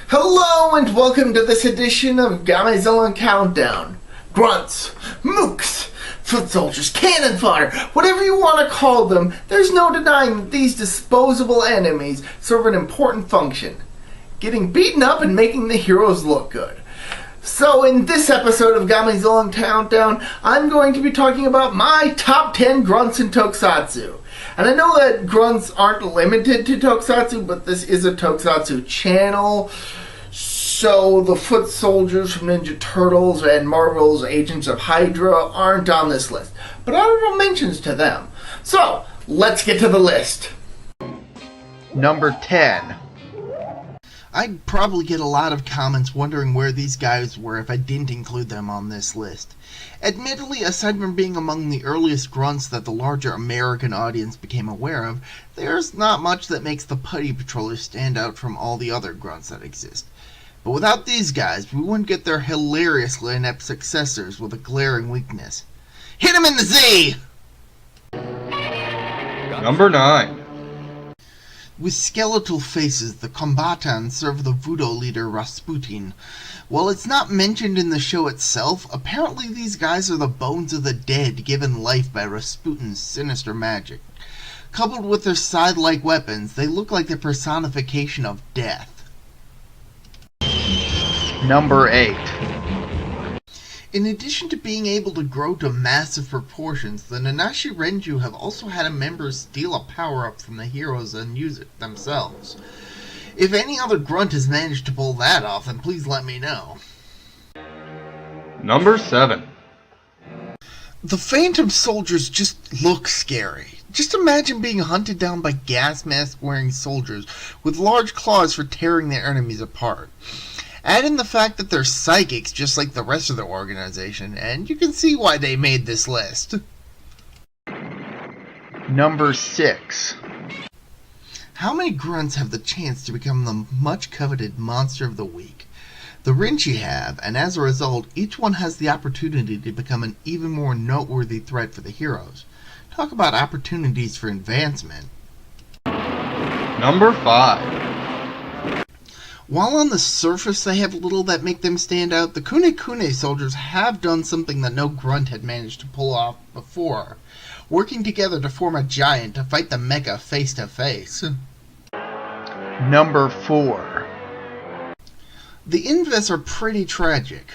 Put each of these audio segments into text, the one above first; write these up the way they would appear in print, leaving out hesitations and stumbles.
Hello and welcome to this edition of Gamezillong Countdown. Grunts, mooks, foot soldiers, cannon fodder, whatever you want to call them, there's no denying that these disposable enemies serve an important function. Getting beaten up and making the heroes look good. So in this episode of Gamezillong Countdown, I'm going to be talking about my top 10 grunts in Tokusatsu. And I know that grunts aren't limited to Tokusatsu, but this is a Tokusatsu channel. So the foot soldiers from Ninja Turtles and Marvel's Agents of Hydra aren't on this list. But honorable mentions to them. So, let's get to the list. Number 10. I'd probably get a lot of comments wondering where these guys were if I didn't include them on this list. Admittedly, aside from being among the earliest grunts that the larger American audience became aware of, there's not much that makes the Putty Patrollers stand out from all the other grunts that exist. But without these guys, we wouldn't get their hilariously inept successors with a glaring weakness. Hit him in the Z! Number 9. With skeletal faces, the combatants serve the voodoo leader Rasputin. While it's not mentioned in the show itself, apparently these guys are the bones of the dead given life by Rasputin's sinister magic. Coupled with their scythe-like weapons, they look like the personification of death. Number 8. In addition to being able to grow to massive proportions, the Nanashi Renju have also had a member steal a power-up from the heroes and use it themselves. If any other grunt has managed to pull that off, then please let me know. Number 7. The Phantom Soldiers just look scary. Just imagine being hunted down by gas mask-wearing soldiers with large claws for tearing their enemies apart. Add in the fact that they're psychics just like the rest of the organization, and you can see why they made this list. Number 6. How many grunts have the chance to become the much-coveted Monster of the Week? The Rinchi have, and as a result, each one has the opportunity to become an even more noteworthy threat for the heroes. Talk about opportunities for advancement. Number 5. While on the surface they have little that make them stand out, the Kunekune soldiers have done something that no grunt had managed to pull off before, working together to form a giant to fight the mecha face to face. Number 4. The Invis are pretty tragic.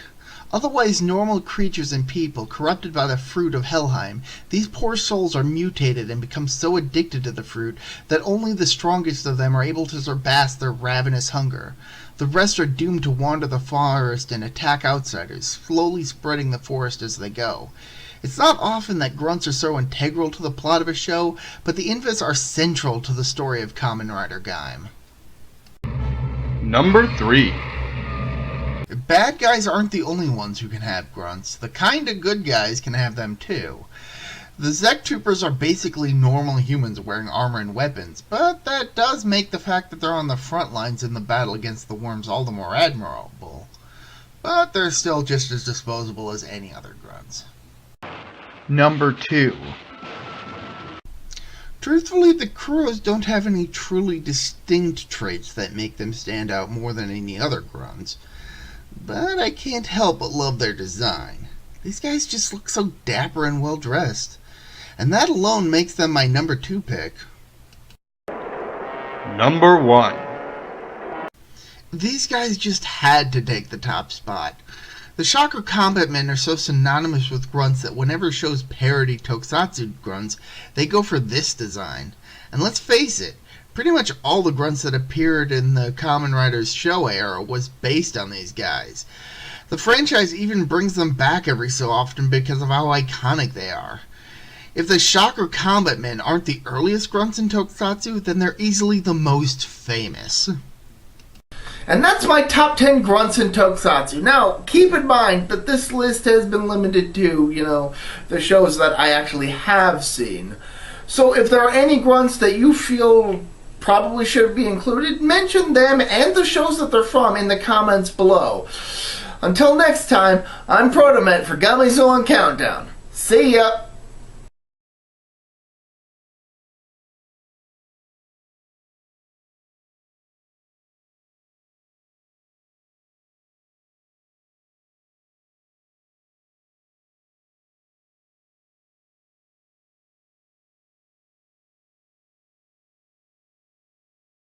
Otherwise normal creatures and people corrupted by the fruit of Helheim, these poor souls are mutated and become so addicted to the fruit that only the strongest of them are able to surpass their ravenous hunger. The rest are doomed to wander the forest and attack outsiders, slowly spreading the forest as they go. It's not often that grunts are so integral to the plot of a show, but the Invis are central to the story of Kamen Rider Gaim. Number 3. Bad guys aren't the only ones who can have grunts. The kinda good guys can have them too. The Zek Troopers are basically normal humans wearing armor and weapons, but that does make the fact that they're on the front lines in the battle against the worms all the more admirable. But they're still just as disposable as any other grunts. Number 2. Truthfully, the Kuros don't have any truly distinct traits that make them stand out more than any other grunts. But I can't help but love their design. These guys just look so dapper and well dressed. And that alone makes them my number 2 pick. Number 1. These guys just had to take the top spot. The Shocker Combat Men are so synonymous with grunts that whenever shows parody Tokusatsu grunts, they go for this design. And let's face it, pretty much all the grunts that appeared in the Kamen Riders show era was based on these guys. The franchise even brings them back every so often because of how iconic they are. If the Shocker Combat Men aren't the earliest grunts in Tokusatsu, then they're easily the most famous. And that's my top 10 grunts in Tokusatsu. Now, keep in mind that this list has been limited to, the shows that I actually have seen. So if there are any grunts that you feel probably should be included, mention them and the shows that they're from in the comments below. Until next time, I'm Protomet for Gamezillong Countdown. See ya!